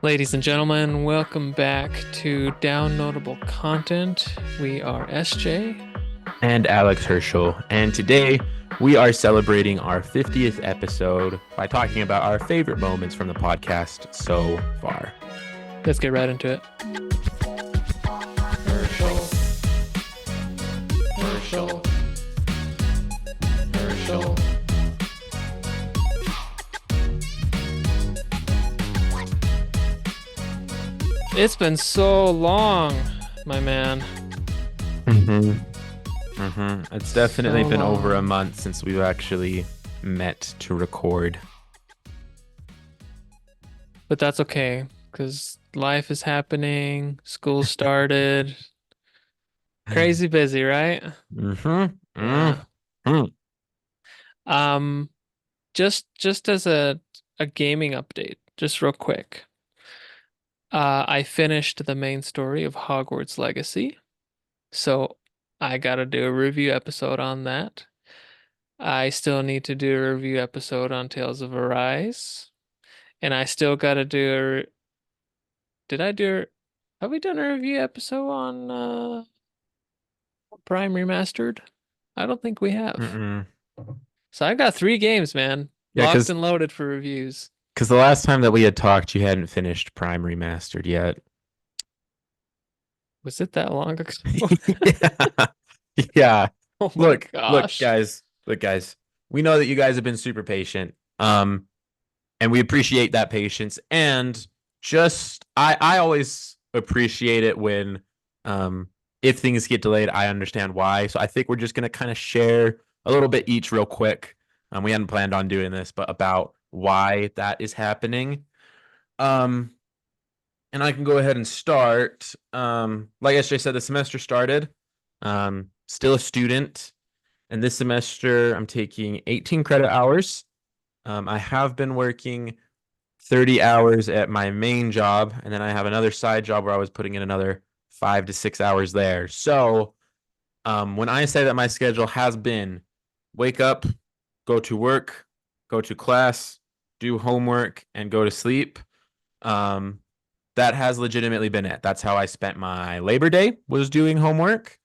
Ladies and gentlemen, welcome back to Downloadable Content. We are SJ. And Alex Herschel. And today we are celebrating our 50th episode by talking about our favorite moments from the podcast so far. Let's get right into it. Herschel. Herschel. Herschel. It's been so long, my man. It's definitely So been over a long. month since we've actually met to record. But that's okay, because life is happening, school started. Crazy busy, right? Mm-hmm. Yeah. Mm-hmm. Um, just as a gaming update, just real quick. I finished the main story of Hogwarts Legacy, so I gotta do a review episode on that. I still need to do a review episode on Tales of Arise, and I still gotta do a. Did I do? Have we done a review episode on Prime Remastered? I don't think we have. Mm-mm. So I got three games, man, Yeah, locked because and loaded for reviews. the last time that we had talked, you hadn't finished Prime Remastered yet. Was it that long ago? Yeah. Yeah. Oh my Look, gosh. guys. Look, guys. We know that you guys have been super patient. And we appreciate that patience. And just I always appreciate it when if things get delayed, I understand why. So I think we're just gonna kind of share a little bit each real quick. We hadn't planned on doing this, but about why that is happening. Um, and I can go ahead and start. Like SJ said, the semester started. Still a student. And this semester, I'm taking 18 credit hours. I have been working 30 hours at my main job, and then I have another side job where I was putting in another 5 to 6 hours there. So, when I say that my schedule has been wake up, go to work, go to class, do homework, and go to sleep, um, that has legitimately been it. That's how I spent my Labor Day, was doing homework.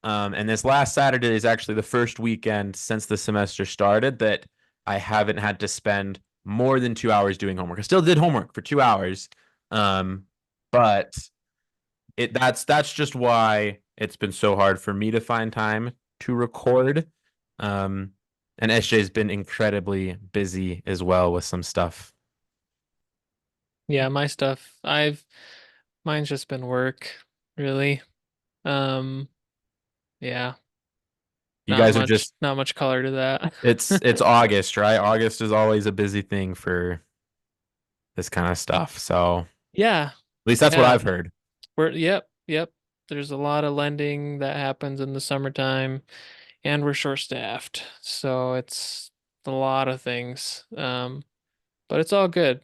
And this last Saturday is actually the first weekend since the semester started that I haven't had to spend more than 2 hours doing homework. I still did homework for 2 hours. But that's just why it's been so hard for me to find time to record. And SJ's been incredibly busy as well with some stuff. Yeah, my stuff. Mine's just been work, really. Um, yeah, You guys are just not much color to that. it's August, right? August is always a busy thing for this kind of stuff. So at Yeah, least that's what yeah. I've heard. Yep. There's a lot of lending that happens in the summertime, and we're short-staffed, so it's a lot of things. But it's all good.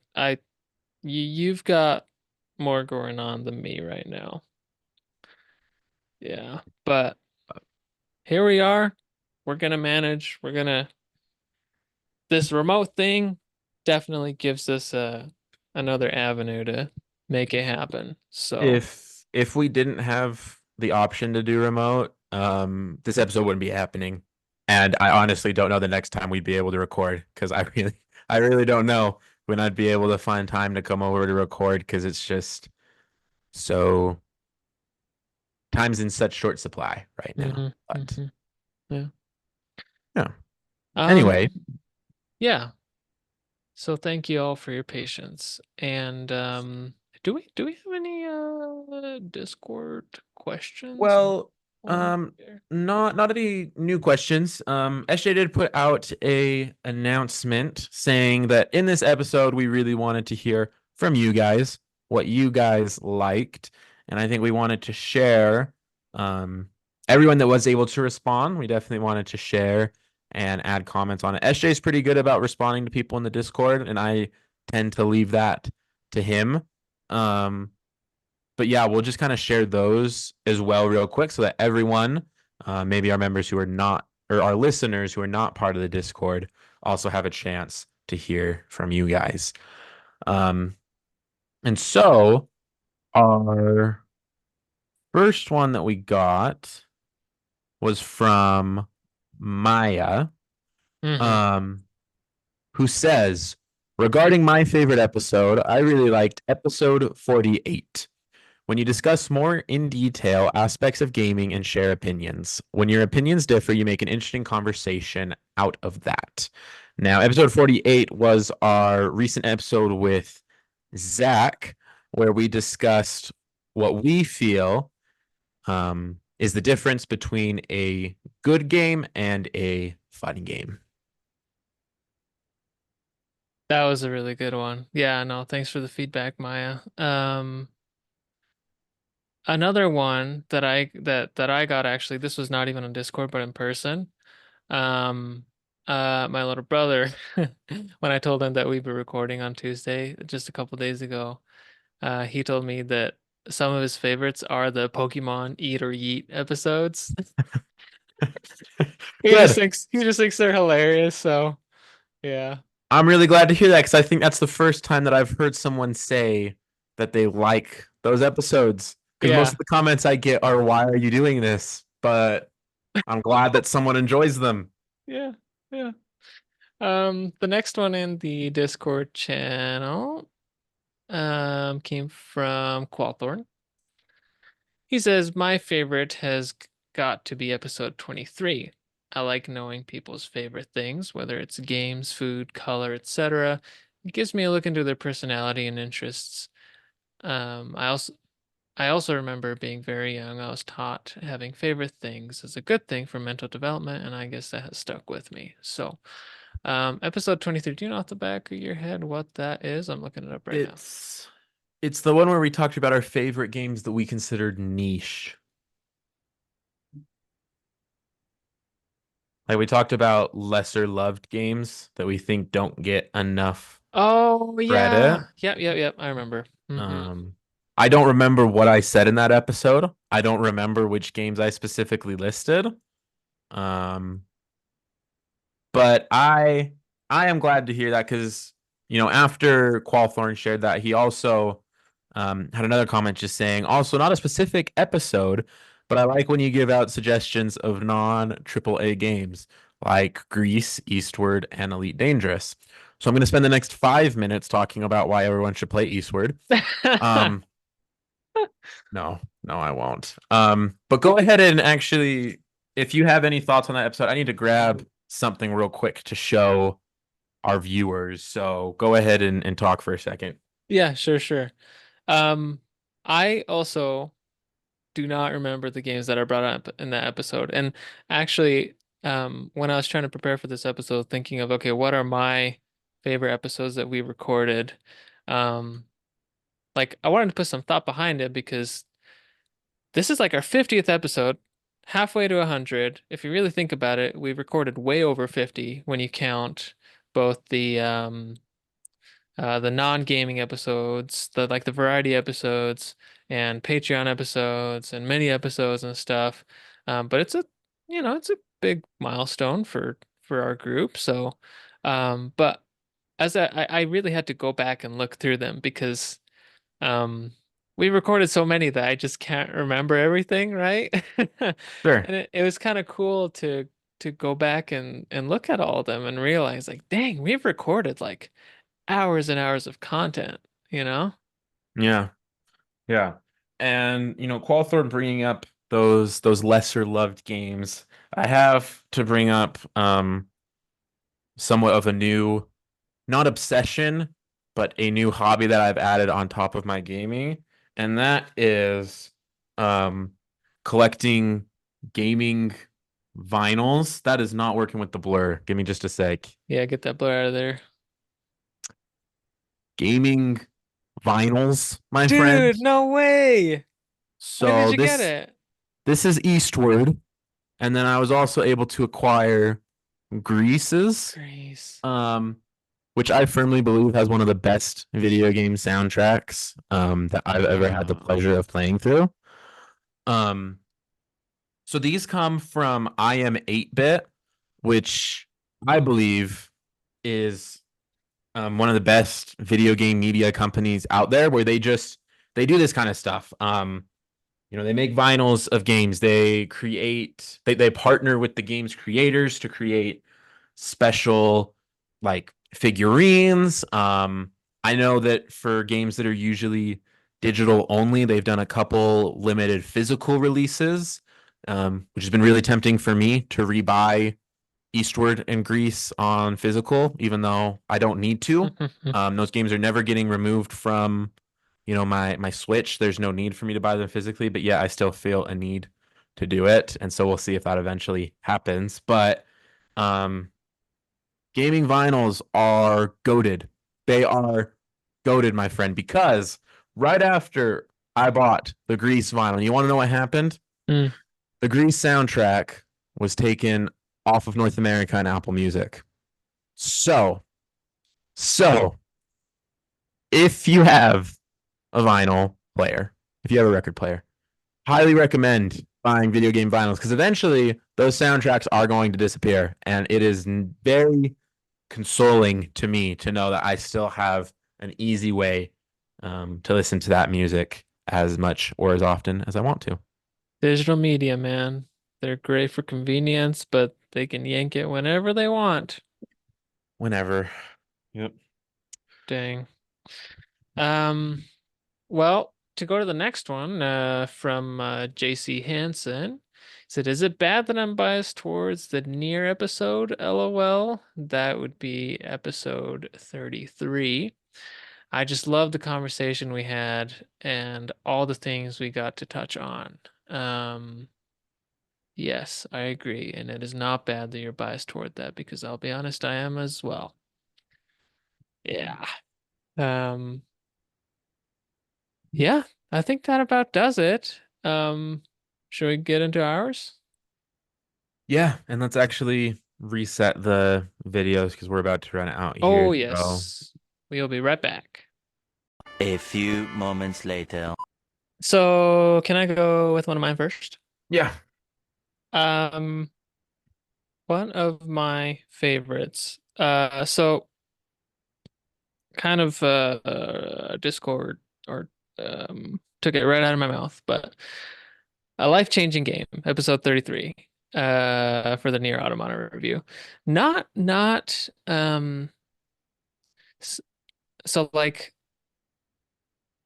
You've got more going on than me right now. Yeah, but here we are. We're gonna manage. This remote thing definitely gives us another avenue to make it happen. So If we didn't have the option to do remote, this episode wouldn't be happening. And I honestly don't know the next time we'd be able to record because I really don't know when I'd be able to find time to come over to record because it's just so time's in such short supply right now. hmm But yeah. yeah. Um, Anyway, yeah. So thank you all for your patience. And do we have any Discord questions well, on um, here? not any new questions. SJ did put out a announcement saying that in this episode we really wanted to hear from you guys what you guys liked, and I think we wanted to share. Everyone that was able to respond, we definitely wanted to share and add comments on it. SJ is pretty good about responding to people in the Discord, and I tend to leave that to him. Um, but yeah, we'll just kind of share those as well, real quick, so that everyone, maybe our members who are not, or our listeners who are not part of the Discord, also have a chance to hear from you guys. Um, And so our first one that we got was from Maya, Hmm. um, who says, regarding my favorite episode, I really liked episode 48. When you discuss more in detail aspects of gaming and share opinions. When your opinions differ, you make an interesting conversation out of that. Now, episode 48 was our recent episode with Zach, where we discussed what we feel is the difference between a good game and a fun game. That was a really good one. Yeah, no, thanks for the feedback, Maya. Another one that I got actually, this was not even on Discord, but in person. Um, my little brother, when I told him that we were recording on Tuesday, just a couple days ago, he told me that some of his favorites are the Pokemon Eat or Yeet episodes. Good. He just thinks they're hilarious. So yeah, I'm really glad to hear that because I think that's the first time that I've heard someone say that they like those episodes. Because most yeah, of the comments I get are, why are you doing this? But I'm glad that someone enjoys them. yeah, yeah. The next one in the Discord channel came from Qualthorn. He says, my favorite has got to be episode 23. I like knowing people's favorite things, whether it's games, food, color, etc. It gives me a look into their personality and interests. Um, I also I also remember being very young. I was taught having favorite things is a good thing for mental development, and I guess that has stuck with me. So, episode 23, do you know off the back of your head what that is? I'm looking it up right now. It's it's the one where we talked about our favorite games that we considered niche. Like we talked about lesser loved games that we think don't get enough Oh, credit. yeah. Yep, yep, yep. I remember. Um, I don't remember what I said in that episode. I don't remember which games I specifically listed. Um, but I am glad to hear that because after Qualthorn shared that, he also had another comment just saying, also not a specific episode, but I like when you give out suggestions of non AAA games like Grease, Eastward, and Elite Dangerous. So I'm going to spend the next 5 minutes talking about why everyone should play Eastward. Mm-hmm. Um, no, no, I won't. But go ahead and actually, if you have any thoughts on that episode, I need to grab something real quick to show our viewers. So go ahead and talk for a second. Yeah, sure, sure. Um, I also do not remember the games that are brought up in that episode. And actually, when I was trying to prepare for this episode, thinking of, okay, what are my favorite episodes that we recorded? Um, like I wanted to put some thought behind it because this is like our 50th episode, halfway to 100. If you really think about it, we recorded way over 50 when you count both the non-gaming episodes, the variety episodes and Patreon episodes and mini episodes and stuff. But it's a big milestone for our group. So, but as I really had to go back and look through them because um we recorded so many that I just can't remember everything, right? Sure. And it was kind of cool to go back and look at all of them and realize like, dang, we've recorded like hours and hours of content, you know? Yeah. Yeah. And Qualthorne bringing up those lesser loved games. I have to bring up somewhat of a new, not obsession, but a new hobby that I've added on top of my gaming, and that is um collecting gaming vinyls. That is not working with the blur. Give me just a sec. Yeah, get that blur out of there. Gaming vinyls, my friend. Dude, no way. When did So you get this it? this is Eastward, and then I was also able to acquire Greases, Grace. um, which I firmly believe has one of the best video game soundtracks that I've ever had the Wow. pleasure of playing through. Um, so these come from I am 8-bit, which I believe is one of the best video game media companies out there, where they do this kind of stuff. They make vinyls of games. They partner with the game's creators to create special like figurines. I know that for games that are usually digital only, they've done a couple limited physical releases, which has been really tempting for me to rebuy Eastward and Greece on physical, even though I don't need to. Those games are never getting removed from, my Switch. There's no need for me to buy them physically, but yeah, I still feel a need to do it, and so we'll see if that eventually happens. But um, gaming vinyls are goated. They are goated, my friend, because right after I bought the Grease vinyl, you want to know what happened? Mm. The Grease soundtrack was taken off of North America and Apple Music. So, so if you have a vinyl player, if you have a record player, highly recommend buying video game vinyls, because eventually those soundtracks are going to disappear, and it is very consoling to me to know that I still have an easy way to listen to that music as much or as often as I want to. Digital media, man. They're great for convenience, but they can yank it whenever they want. Whenever. Yep. Dang. Um, well, to go to the next one, from JC Hansen. He said, "Is it bad that I'm biased towards the near episode? LOL. That would be episode 33. I just love the conversation we had and all the things we got to touch on. Yes, I agree, and it is not bad that you're biased toward that because I'll be honest, I am as well. Yeah. Um, yeah, I think that about does it. Should we get into ours? Yeah, and let's actually reset the videos because we're about to run out here. Oh, So, yes. We'll be right back. A few moments later. So, can I go with one of mine first? yeah. Um, one of my favorites. So kind of Discord or took it right out of my mouth, but a life-changing game, episode 33, for the Nier Automata review. Not s- so like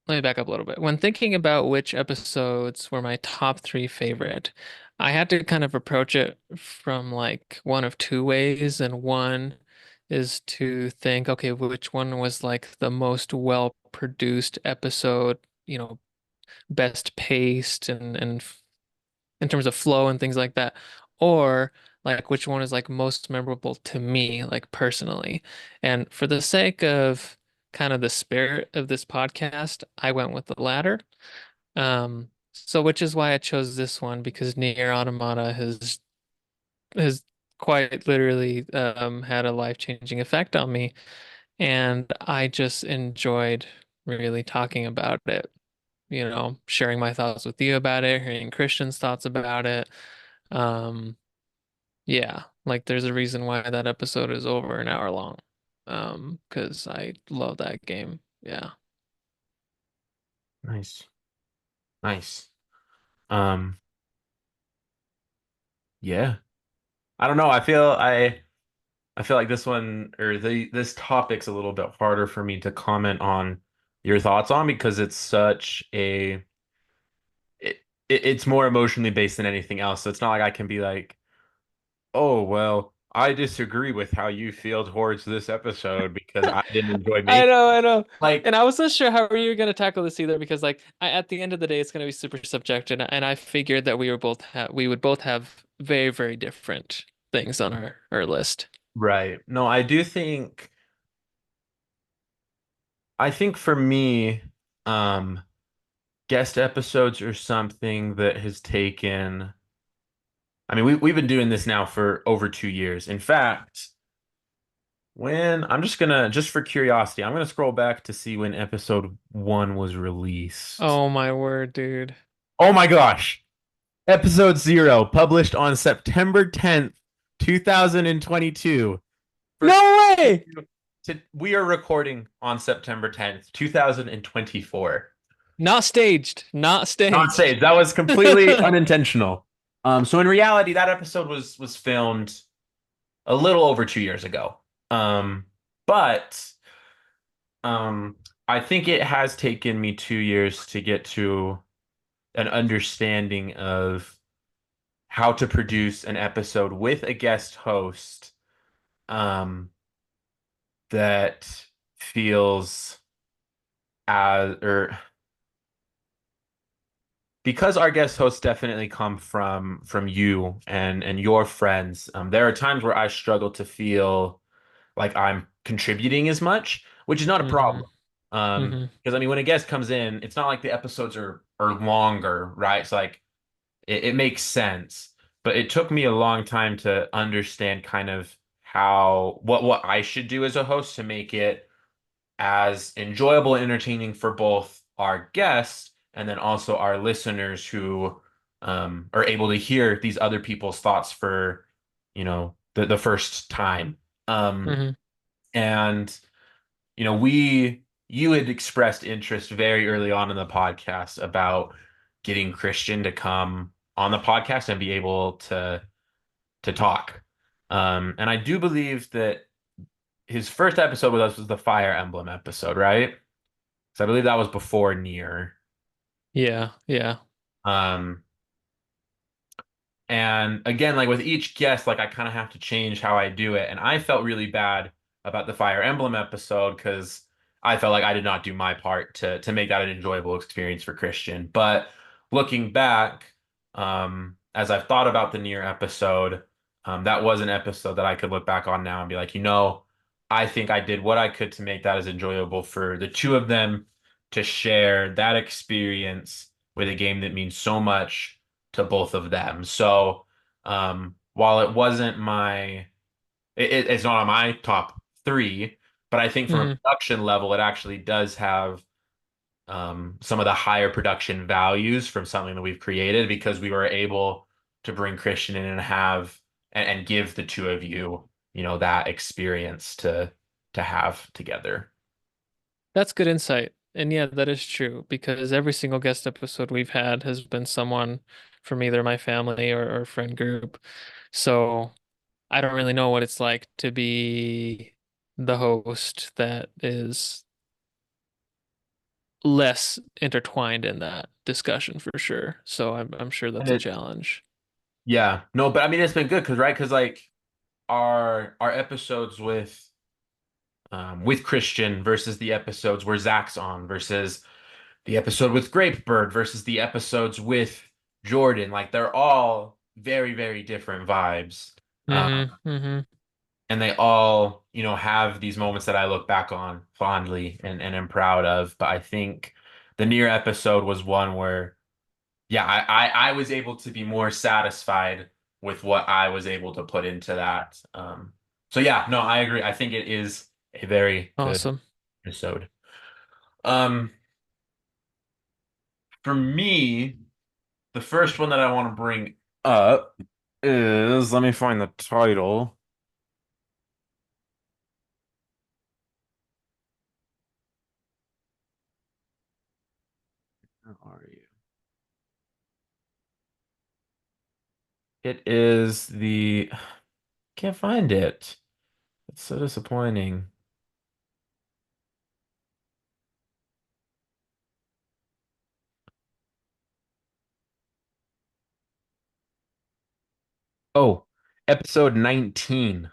let me back up a little bit. When thinking about which episodes were my top three favorite, I had to kind of approach it from like one of two ways, and one is to think, okay, which one was like the most well-produced episode, best paced and in terms of flow and things like that, or like which one is like most memorable to me, like personally. And for the sake of kind of the spirit of this podcast, I went with the latter. So which is why I chose this one because Nier Automata has quite literally had a life-changing effect on me, and I just enjoyed really talking about it, sharing my thoughts with you about it, hearing Christian's thoughts about it. Um, yeah, like there's a reason why that episode is over an hour long. Because I love that game. Yeah. Nice. Nice. Um, yeah. I don't know. I feel like this one or this topic's a little bit harder for me to comment on your thoughts on, because it's such a it's more emotionally based than anything else. So it's not like I can be like, "Oh, well, I disagree with how you feel towards this episode because I didn't enjoy I making." know, I know. Like, And I wasn't sure how you were going to tackle this either because like at the end of the day it's going to be super subjective, and I figured that we would both have very, very different things on our list. right. No, I think for me, um, guest episodes are something that has taken. I mean, we've been doing this now for over 2 years. In fact, when I'm just for curiosity, I'm gonna scroll back to see when episode one was released. Oh my word, dude. Oh my gosh. Episode zero, published on September 10th, 2022. For No way! We are recording on September 10th, 2024. Not staged. Not Not staged. saved. That was completely unintentional. So in reality, that episode was filmed a little over 2 years ago. But um, I think it has taken me 2 years to get to an understanding of how to produce an episode with a guest host um, that feels as or because our guest hosts definitely come from you and your friends. There are times where I struggle to feel like I'm contributing as much, which is not a hmm problem. hmm Because I mean, when a guest comes in, it's not like the episodes are longer, right? It's like it makes sense. But it took me a long time to understand kind of how what I should do as a host to make it as enjoyable and entertaining for both our guests and then also our listeners who are able to hear these other people's thoughts for, the first time. Um, hmm and, you had expressed interest very early on in the podcast about getting Christian to come on the podcast and be able to talk. And I do believe that his first episode with us was the Fire Emblem episode, right? So I believe that was before Near. Yeah, yeah. Um, and again, like with each guest, like I kind of have to change how I do it. And I felt really bad about the Fire Emblem episode because I felt like I did not do my part to make that an enjoyable experience for Christian. But looking back, as I've thought about the Near episode, that was an episode that I could look back on now and be like, I think I did what I could to make that as enjoyable for the two of them to share that experience with a game that means so much to both of them. So, while it wasn't it's not on my top three, but I think from a hmm production level, it actually does have some of the higher production values from something that we've created because we were able to bring Christian in and have and give the two of you, that experience to have together. That's good insight. And yeah, that is true because every single guest episode we've had has been someone from either my family or friend group. So I don't really know what it's like to be the host that is less intertwined in that discussion for sure. So I'm sure And that's a it, challenge. yeah, no, but I mean, it's been good because, right? Because like our episodes with Christian versus the episodes where Zach's on versus the episode with Grapebird versus the episodes with Jordan. Like they're all very, very different vibes. Hmm And they all, have these moments that I look back on fondly and am proud of. But I think the Near episode was one where, yeah, I was able to be more satisfied with what I was able to put into that. So yeah, no, I agree. I think it is a very good Awesome. episode. Um, for me, the first one that I want to bring up is, let me find the title. Where are you? It is the, can't find it. It's so disappointing. Oh, episode 19,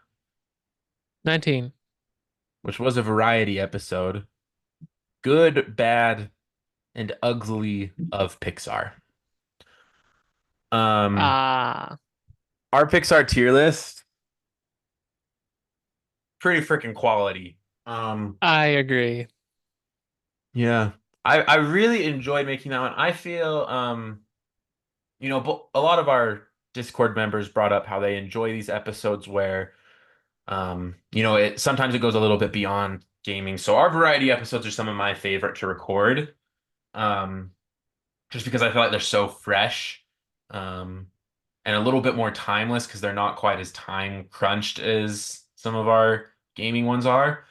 19. which was a variety episode. Good, bad, and ugly of Pixar. Um, Ah, our Pixar tier list, pretty freaking quality. I agree. Yeah. I really enjoyed making that one. I feel but a lot of our Discord members brought up how they enjoy these episodes where it sometimes it goes a little bit beyond gaming. So our variety episodes are some of my favorite to record. Um, just because I feel like they're so fresh. And a little bit more timeless because they're not quite as time crunched as some of our gaming ones are.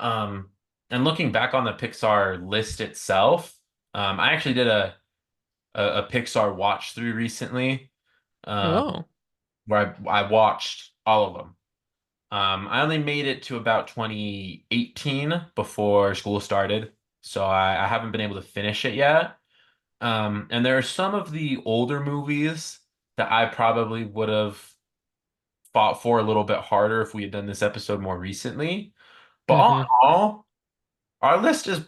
Um, and looking back on the Pixar list itself, I actually did a Pixar watch through recently, um, Oh. where I watched all of them. I only made it to about 2018 before school started, so I haven't been able to finish it yet. And there are some of the older movies that I probably would have fought for a little bit harder if we had done this episode more recently. But all Hmm. in all, our list is,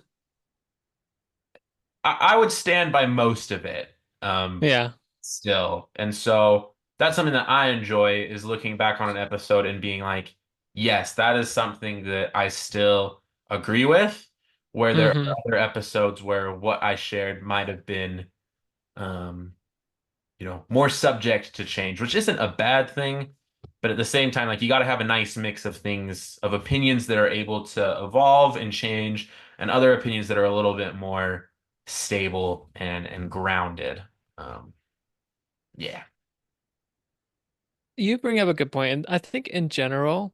I would stand by most of it, Yeah. still. And so that's something that I enjoy is looking back on an episode and being like, yes, that is something that I still agree with, where there Hmm. are other episodes where what I shared might have been, um, more subject to change, which isn't a bad thing. But at the same time, like you got to have a nice mix of things, of opinions that are able to evolve and change, and other opinions that are a little bit more stable and grounded. Um, yeah. You bring up a good point, and I think in general,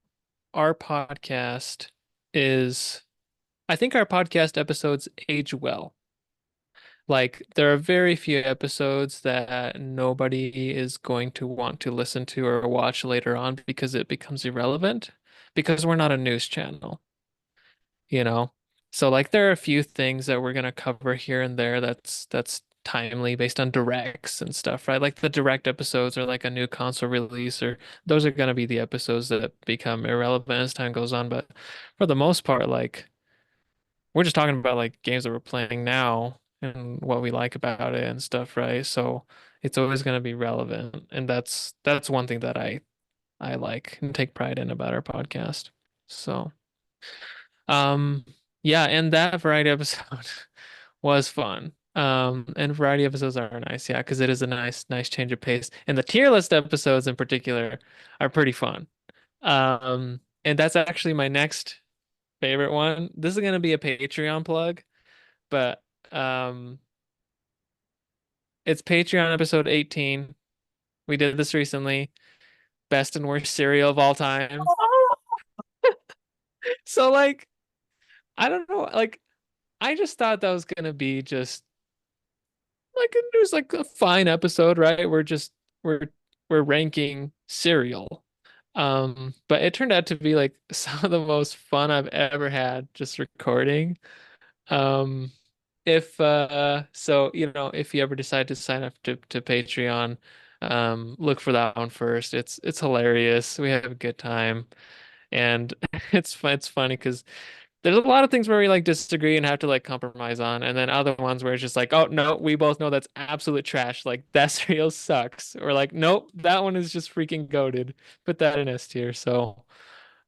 our podcast is, I think our podcast episodes age well. Like, there are very few episodes that nobody is going to want to listen to or watch later on because it becomes irrelevant, because we're not a news channel, you know? So, like, there are a few things that we're gonna cover here and there that's timely based on directs and stuff, right? Like the direct episodes or like a new console release, or those are gonna be the episodes that become irrelevant as time goes on. But for the most part, like, we're just talking about like games that we're playing now and what we like about it and stuff, right? So it's always going to be relevant, and that's one thing that I like and take pride in about our podcast. So, um, yeah, and that variety episode was fun. And variety episodes are nice, yeah, because it is a nice change of pace. And the tier list episodes in particular are pretty fun. And that's actually my next favorite one. This is gonna be a Patreon plug, but um it's Patreon episode 18. We did this recently. Best and worst cereal of all time. So like, I don't know, like I just thought that was gonna be just like it was like a fine episode, right? We're we're ranking cereal. But it turned out to be like some of the most fun I've ever had just recording. Um, if so, if you ever decide to sign up to Patreon, look for that one first. It's hilarious. We have a good time, and it's funny because there's a lot of things where we like disagree and have to like compromise on, and then other ones where it's just like, oh no, we both know that's absolute trash. Like that cereal sucks, or like, nope, that one is just freaking goated. Put that in S tier. So.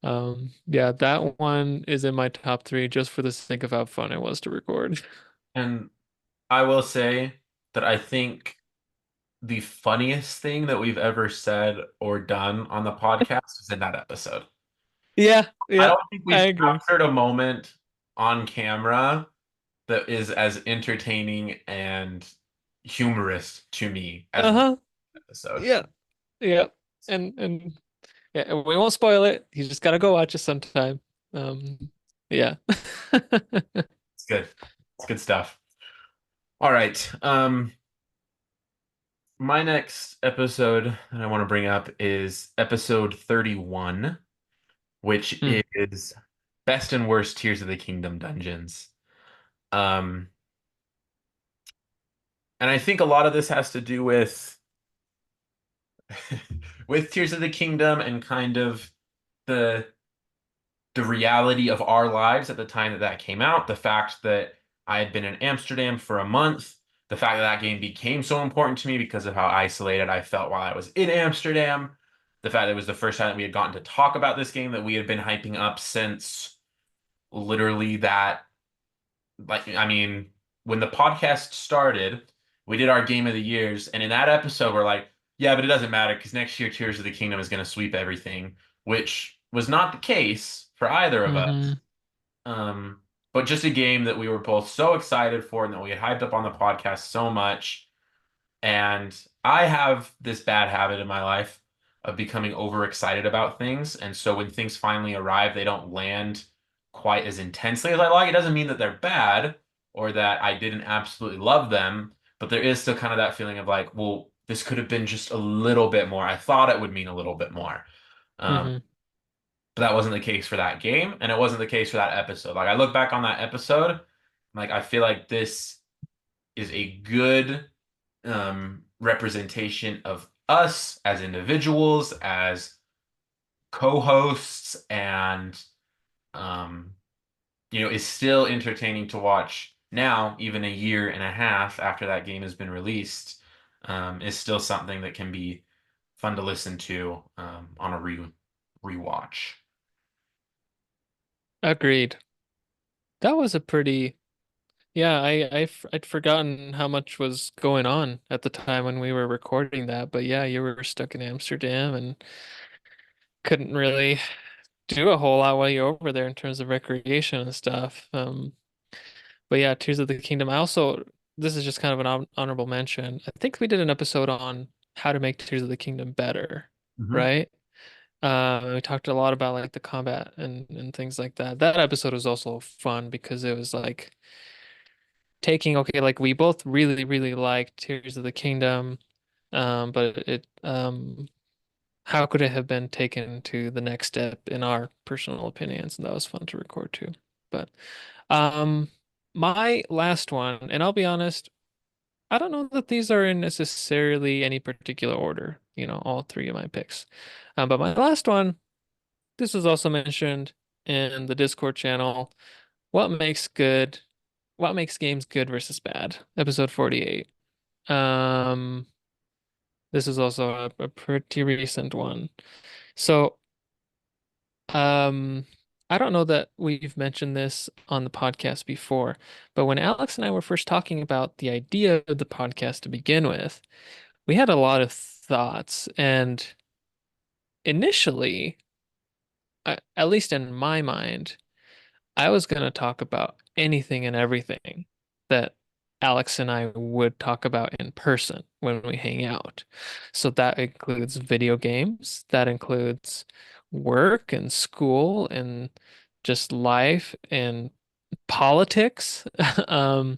Yeah, that one is in my top three just for the sake of how fun it was to record. And I will say that I think the funniest thing that we've ever said or done on the podcast is in that episode. Yeah, I yeah, don't think I we've agree. captured a moment on camera that is as entertaining and humorous to me as that Uh-huh. episode. Yeah, yeah. And yeah, we won't spoil it. You just gotta go watch it sometime. Yeah. It's good. It's good stuff. All right. My next episode that I want to bring up is episode 31, which Hmm. is best and worst Tears of the Kingdom dungeons. Um, and I think a lot of this has to do with with Tears of the Kingdom and kind of the the reality of our lives at the time that that came out, the fact that I had been in Amsterdam for a month, the fact that that game became so important to me because of how isolated I felt while I was in Amsterdam, the fact that it was the first time that we had gotten to talk about this game that we had been hyping up since literally that, like, I mean, when the podcast started, we did our game of the years, and in that episode, we're like, yeah, but it doesn't matter because next year Tears of the Kingdom is going to sweep everything, which was not the case for either of us. Hmm. Um, but just a game that we were both so excited for and that we had hyped up on the podcast so much. And I have this bad habit in my life of becoming overexcited about things. And so when things finally arrive, they don't land quite as intensely as I like. It doesn't mean that they're bad or that I didn't absolutely love them, but there is still kind of that feeling of like, well, this could have been just a little bit more. I thought it would mean a little bit more. Um, Hmm. but that wasn't the case for that game, and it wasn't the case for that episode. Like I look back on that episode, like I feel like this is a good representation of us as individuals, as co-hosts, and um, is still entertaining to watch now, even a year and a half after that game has been released, is still something that can be fun to listen to on a rewatch. Agreed. That was a pretty, yeah, I'd forgotten how much was going on at the time when we were recording that, but yeah, you were stuck in Amsterdam and couldn't really do a whole lot while you're over there in terms of recreation and stuff. But yeah, Tears of the Kingdom. This is just kind of an honorable mention. I think we did an episode on how to make Tears of the Kingdom better, Mhm. right? We talked a lot about like the combat and things like that. That episode was also fun because it was like taking, okay, like we both really, really liked Tears of the Kingdom, but how could it have been taken to the next step in our personal opinions? And that was fun to record too. But um, my last one, and I'll be honest, I don't know that these are in necessarily any particular order, all three of my picks. But my last one, this was also mentioned in the Discord channel. What makes good, what makes games good versus bad? Episode 48. Um, this is also a pretty recent one. So, um, I don't know that we've mentioned this on the podcast before, but when Alex and I were first talking about the idea of the podcast to begin with, we had a lot of thoughts. And initially, at least in my mind, I was going to talk about anything and everything that Alex and I would talk about in person when we hang out. So that includes video games, that includes work and school and just life and politics. Um,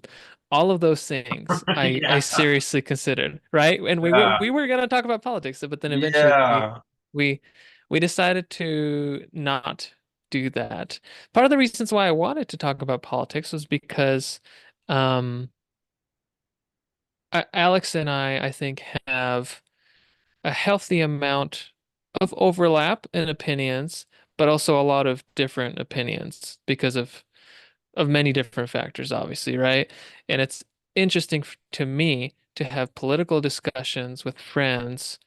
all of those things I Yeah. seriously considered, right? And Yeah. we were gonna talk about politics, but then eventually Yeah. we we decided to not do that. Part of the reasons why I wanted to talk about politics was because um Alex and I think have a healthy amount of overlap in opinions, but also a lot of different opinions because of many different factors, obviously, right? And it's interesting to me to have political discussions with friends.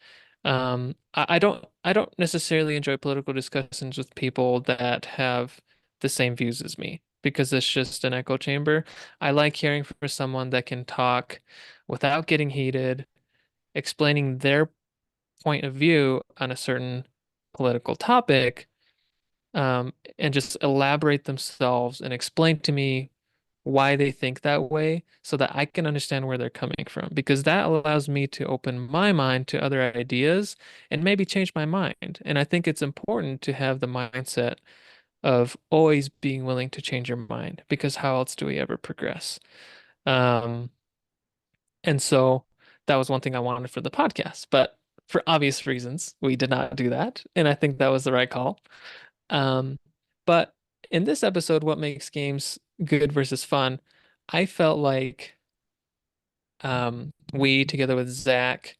I don't necessarily enjoy political discussions with people that have the same views as me because it's just an echo chamber. I like hearing from someone that can talk without getting heated, explaining their point of view on a certain political topic, and just elaborate themselves and explain to me why they think that way so that I can understand where they're coming from because that allows me to open my mind to other ideas and maybe change my mind. And I think it's important to have the mindset of always being willing to change your mind because how else do we ever progress? Um, and so that was one thing I wanted for the podcast, but for obvious reasons, we did not do that. And I think that was the right call. Um, but in this episode, what makes games good versus fun? I felt like we, together with Zach,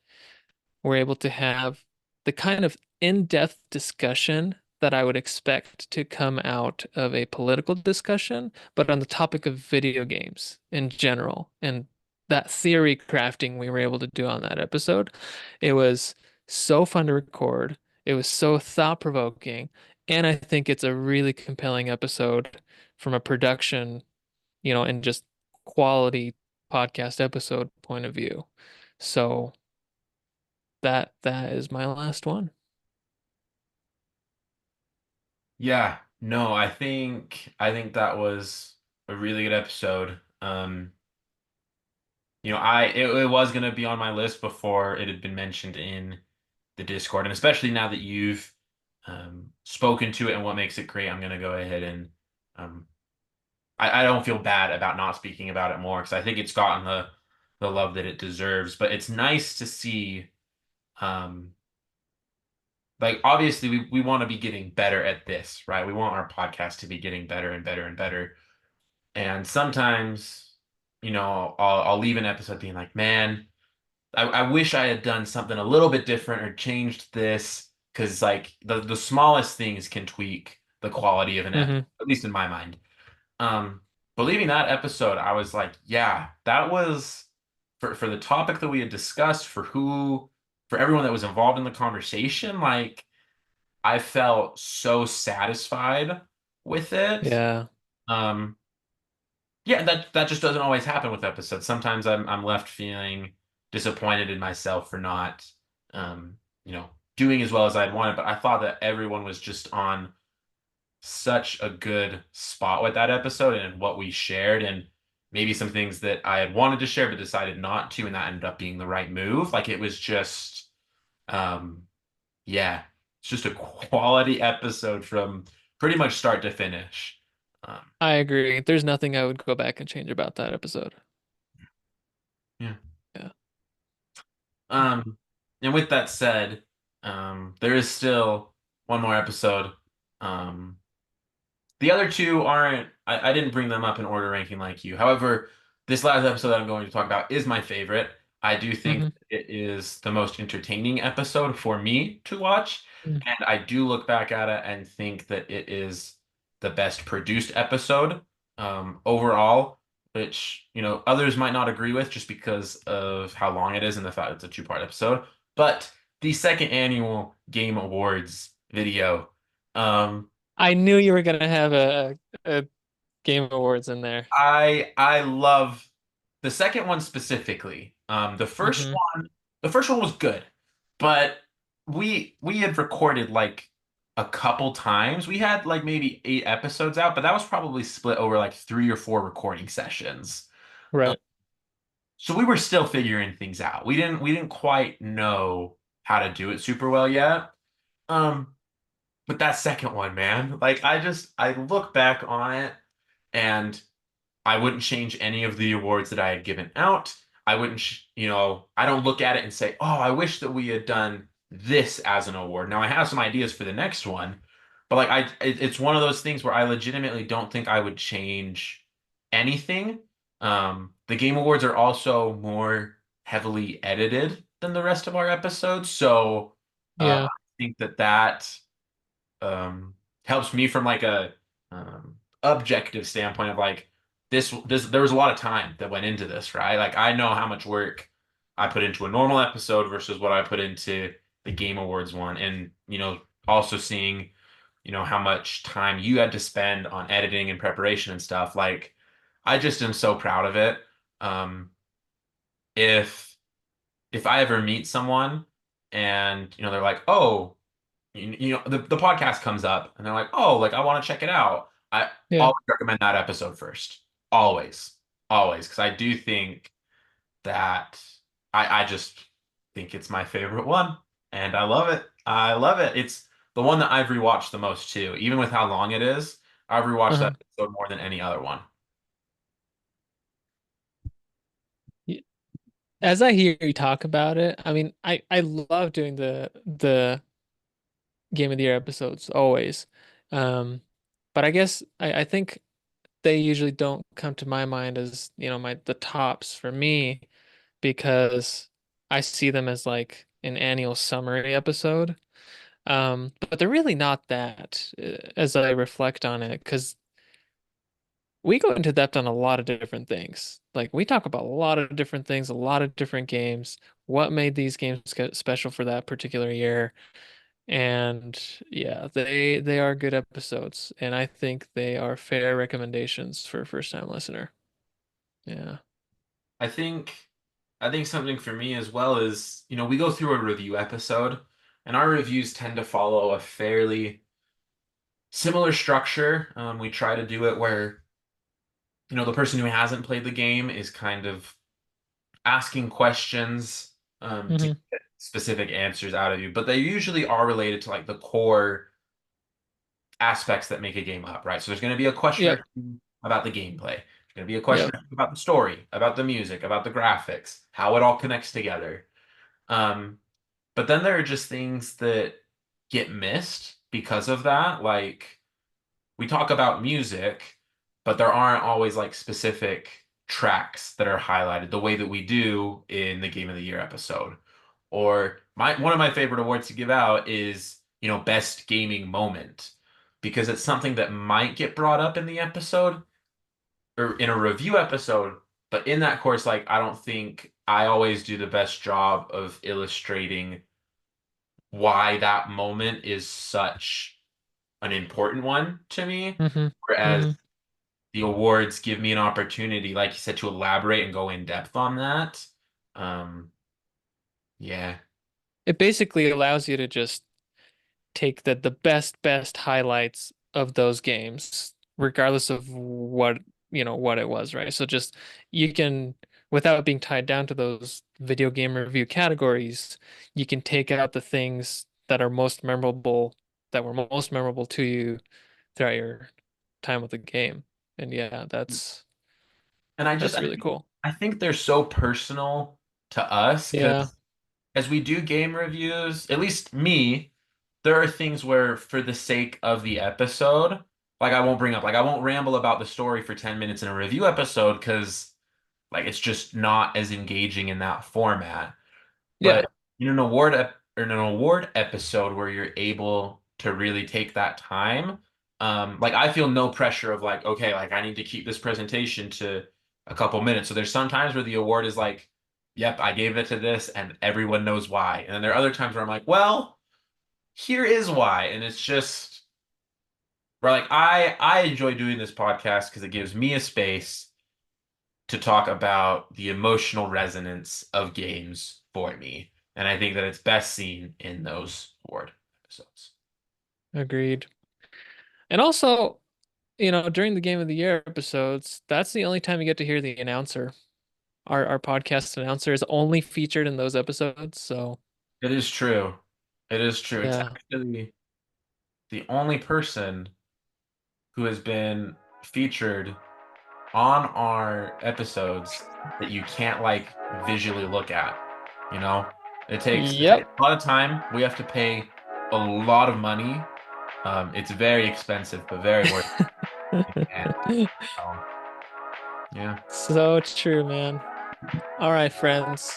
were able to have the kind of in-depth discussion that I would expect to come out of a political discussion, but on the topic of video games in general. And that theory crafting we were able to do on that episode, it was so fun to record. It was so thought-provoking. And I think it's a really compelling episode from a production, and just quality podcast episode point of view. So that is my last one. Yeah. No, I think that was a really good episode. It was gonna be on my list before it had been mentioned in the Discord, and especially now that you've spoken to it and what makes it great, I'm gonna go ahead and um, I don't feel bad about not speaking about it more because I think it's gotten the love that it deserves. But it's nice to see, um, like obviously we want to be getting better at this, right? We want our podcast to be getting better and better and better. And sometimes, I'll leave an episode being like, man, I wish I had done something a little bit different or changed this because like the smallest things can tweak the quality of an episode, Hmm. at least in my mind. Um, but leaving that episode, I was like, yeah, that was for the topic that we had discussed, for everyone that was involved in the conversation, like I felt so satisfied with it. Yeah, Um, yeah, that just doesn't always happen with episodes. Sometimes I'm left feeling disappointed in myself for not um, you know, doing as well as I'd wanted, but I thought that everyone was just on such a good spot with that episode and what we shared and maybe some things that I had wanted to share but decided not to, and that ended up being the right move. Like it was just um yeah, it's just a quality episode from pretty much start to finish. Um I agree. There's nothing I would go back and change about that episode. yeah. Yeah. Um, and with that said, there is still one more episode. Um, the other two aren't, I didn't bring them up in order ranking like you. However, this last episode that I'm going to talk about is my favorite. I do think Hmm. it is the most entertaining episode for me to watch. And I do look back at it and think that it is the best produced episode overall, which, others might not agree with just because of how long it is and the fact it's a two-part episode. But the second annual Game Awards video. Um, I knew you were gonna have a Game Awards in there. I love the second one specifically. Hmm. The first one was good, but we had recorded like a couple times. We had like maybe 8 episodes out, but that was probably split over like 3 or 4 recording sessions. Um, Right. so we were still figuring things out. We didn't quite know how to do it super well yet. Um, but that second one, man, like I look back on it and I wouldn't change any of the awards that I had given out. I wouldn't, I don't look at it and say, oh, I wish that we had done this as an award. Now I have some ideas for the next one, but like it's one of those things where I legitimately don't think I would change anything. The Game Awards are also more heavily edited than the rest of our episodes, so I Yeah. think that um, helps me from like a objective standpoint of like this there was a lot of time that went into this, right? Like I know how much work I put into a normal episode versus what I put into the Game Awards one, and also seeing how much time you had to spend on editing and preparation and stuff. Like I just am so proud of it. Um, if if I ever meet someone and they're like, oh, the podcast comes up and they're like, oh, like I want to check it out. I Yeah. always recommend that episode first. Always. Always. Because I do think that I just think it's my favorite one. And I love it. I love it. It's the one that I've rewatched the most too. Even with how long it is, I've rewatched that Uh-huh. episode more than any other one. Y- As I hear you talk about it, I mean, I love doing the Game of the Year episodes always. Um, but I guess I think they usually don't come to my mind as, my the tops for me because I see them as like an annual summary episode. But they're really not that as I reflect on it, because we go into depth on a lot of different things. Like we talk about a lot of different things, a lot of different games, what made these games get special for that particular year. And yeah, they are good episodes, and I think they are fair recommendations for a first time listener. Yeah. I think I think something for me as well is, we go through a review episode and our reviews tend to follow a fairly similar structure. We try to do it where, the person who hasn't played the game is kind of asking questions to Hmm. get specific answers out of you, but they usually are related to like the core aspects that make a game up, right? So there's going to be a question Yep. or two about the gameplay. There's going to be a question Yep. or two about the story, about the music, about the graphics, how it all connects together. Um, but then there are just things that get missed because of that. Like we talk about music, but there aren't always like specific tracks that are highlighted the way that we do in the Game of the Year episode. Or my one of my favorite awards to give out is, best gaming moment because it's something that might get brought up in the episode or in a review episode, but in that course, like I don't think I always do the best job of illustrating why that moment is such an important one to me. Mm-hmm. Whereas Mm-hmm. the awards give me an opportunity, like you said, to elaborate and go in depth on that. Um, yeah. It basically allows you to just take the best highlights of those games, regardless of what it was, right? So just you can, without being tied down to those video game review categories, you can take out the things that were most memorable to you throughout your time with the game. And yeah, And that's really cool. I think they're so personal to us Yeah. because as we do game reviews, at least me, there are things where for the sake of the episode, like I won't ramble about the story for 10 minutes in a review episode because like it's just not as engaging in that format. Yeah. But in an award episode where you're able to really take that time, like I feel no pressure of like, okay, like I need to keep this presentation to a couple minutes. So there's some times where the award is like, yep, I gave it to this and everyone knows why. And then there are other times where I'm like, well, here is why. And it's just where like I enjoy doing this podcast because it gives me a space to talk about the emotional resonance of games for me. And I think that it's best seen in those award episodes. Agreed. And also, during the Game of the Year episodes, that's the only time you get to hear the announcer. Our podcast announcer is only featured in those episodes. So It is true. It is true. It's yeah. actually the only person who has been featured on our episodes that you can't like visually look at. You know, it takes Yep. a lot of time. We have to pay a lot of money. It's very expensive, but very worth it. And yeah. So true, man. All right, friends.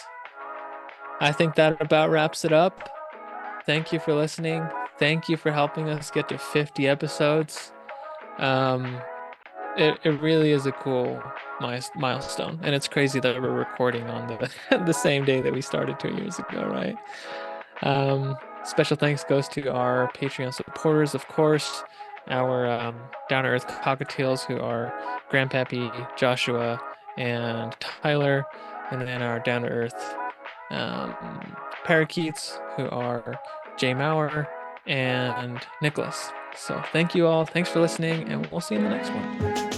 I think that about wraps it up. Thank you for listening. Thank you for helping us get to 50 episodes. Um, it really is a cool milestone, and it's crazy that we're recording on the the same day that we started 2 years ago, right? Special thanks goes to our Patreon supporters, of course, our Down to Earth Cockatiels, who are Grandpappy, Joshua, and Tyler, and then our Down to Earth um, parakeets, who are Jay Maurer and Nicholas. So thank you all. Thanks for listening, and we'll see you in the next one.